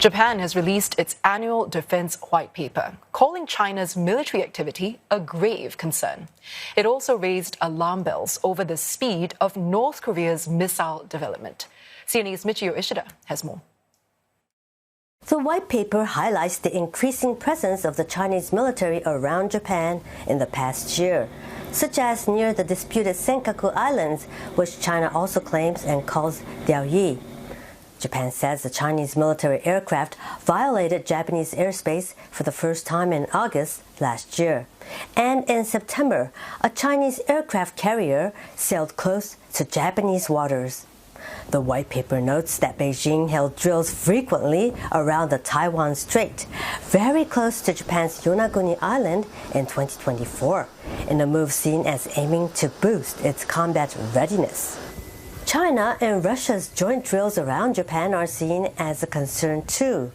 Japan has released its annual defense white paper, calling China's military activity a grave concern. It also raised alarm bells over the speed of North Korea's missile development. CNA's Michiyo Ishida has more. The white paper highlights the increasing presence of the Chinese military around Japan in the past year, such as near the disputed Senkaku Islands, which China also claims and calls Diaoyu. Japan says the Chinese military aircraft violated Japanese airspace for the first time in August last year. And in September, a Chinese aircraft carrier sailed close to Japanese waters. The white paper notes that Beijing held drills frequently around the Taiwan Strait, very close to Japan's Yonaguni Island in 2024, in a move seen as aiming to boost its combat readiness. China and Russia's joint drills around Japan are seen as a concern too,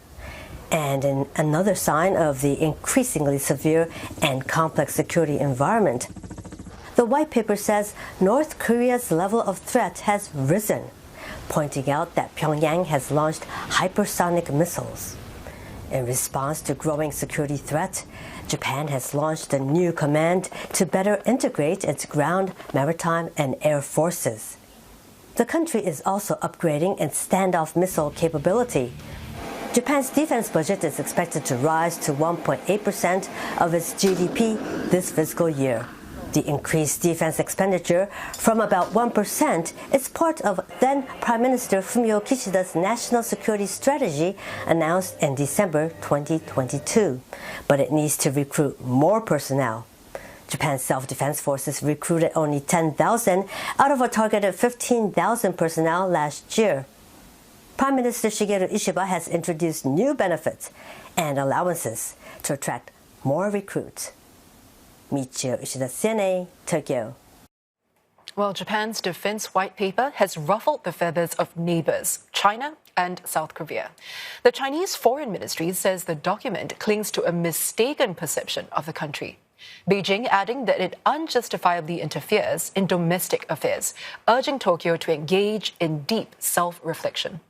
and another sign of the increasingly severe and complex security environment. The white paper says North Korea's level of threat has risen, pointing out that Pyongyang has launched hypersonic missiles. In response to growing security threat, Japan has launched a new command to better integrate its ground, maritime, and air forces. The country is also upgrading its standoff missile capability. Japan's defense budget is expected to rise to 1.8% of its GDP this fiscal year. The increased defense expenditure from about 1% is part of then Prime Minister Fumio Kishida's national security strategy announced in December 2022. But it needs to recruit more personnel. Japan's self-defense forces recruited only 10,000 out of a targeted 15,000 personnel last year. Prime Minister Shigeru Ishiba has introduced new benefits and allowances to attract more recruits. Michiyo Ishida, CNA, Tokyo. Well, Japan's defense white paper has ruffled the feathers of neighbors, China and South Korea. The Chinese Foreign Ministry says the document clings to a mistaken perception of the country. Beijing adding that it unjustifiably interferes in domestic affairs, urging Tokyo to engage in deep self-reflection.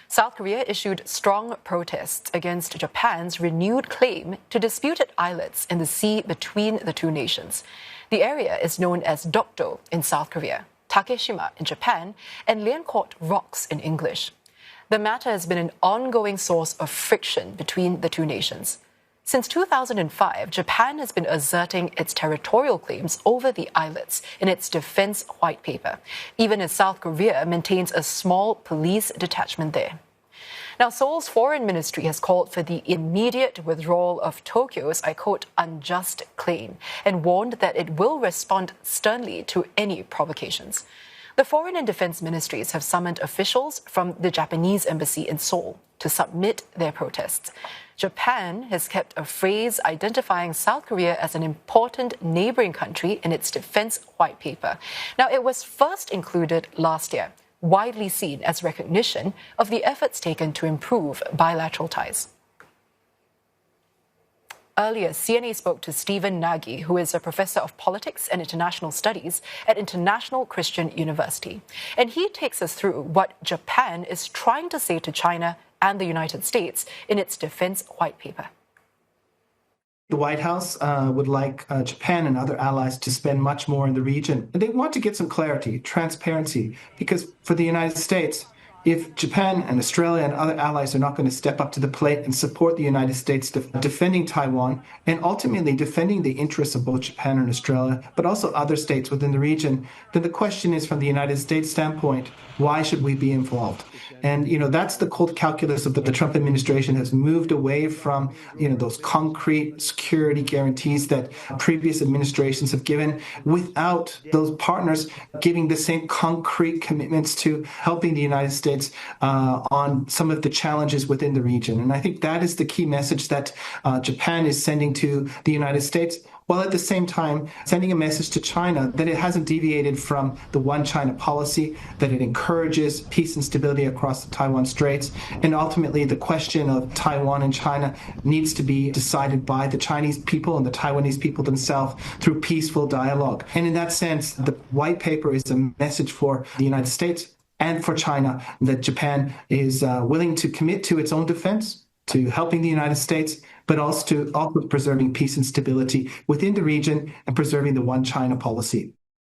South Korea issued strong protests against Japan's renewed claim to disputed islets in the sea between the two nations. The area is known as Dokdo in South Korea, Takeshima in Japan, and Liancourt Rocks in English. The matter has been an ongoing source of friction between the two nations. Since 2005, Japan has been asserting its territorial claims over the islets in its defense white paper, even as South Korea maintains a small police detachment there. Now, Seoul's foreign ministry has called for the immediate withdrawal of Tokyo's, I quote, unjust claim, and warned that it will respond sternly to any provocations. The foreign and defense ministries have summoned officials from the Japanese embassy in Seoul to submit their protests. Japan has kept a phrase identifying South Korea as an important neighboring country in its defense white paper. Now, it was first included last year, widely seen as recognition of the efforts taken to improve bilateral ties. Earlier, CNA spoke to Stephen Nagy, who is a professor of politics and international studies at International Christian University. And he takes us through what Japan is trying to say to China and the United States in its defense white paper. The White House would like Japan and other allies to spend much more in the region. And they want to get some clarity, transparency, because for the United States, if Japan and Australia and other allies are not going to step up to the plate and support the United States defending Taiwan and ultimately defending the interests of both Japan and Australia, but also other states within the region, then the question is, from the United States standpoint, why should we be involved? And, that's the cold calculus of the Trump administration has moved away from, those concrete security guarantees that previous administrations have given without those partners giving the same concrete commitments to helping the United States on some of the challenges within the region. And I think that is the key message that Japan is sending to the United States, while at the same time sending a message to China that it hasn't deviated from the one China policy, that it encourages peace and stability across the Taiwan Straits. And ultimately, the question of Taiwan and China needs to be decided by the Chinese people and the Taiwanese people themselves through peaceful dialogue. And in that sense, the white paper is a message for the United States and for China that Japan is willing to commit to its own defense, to helping the United States, but also preserving peace and stability within the region and preserving the one China policy.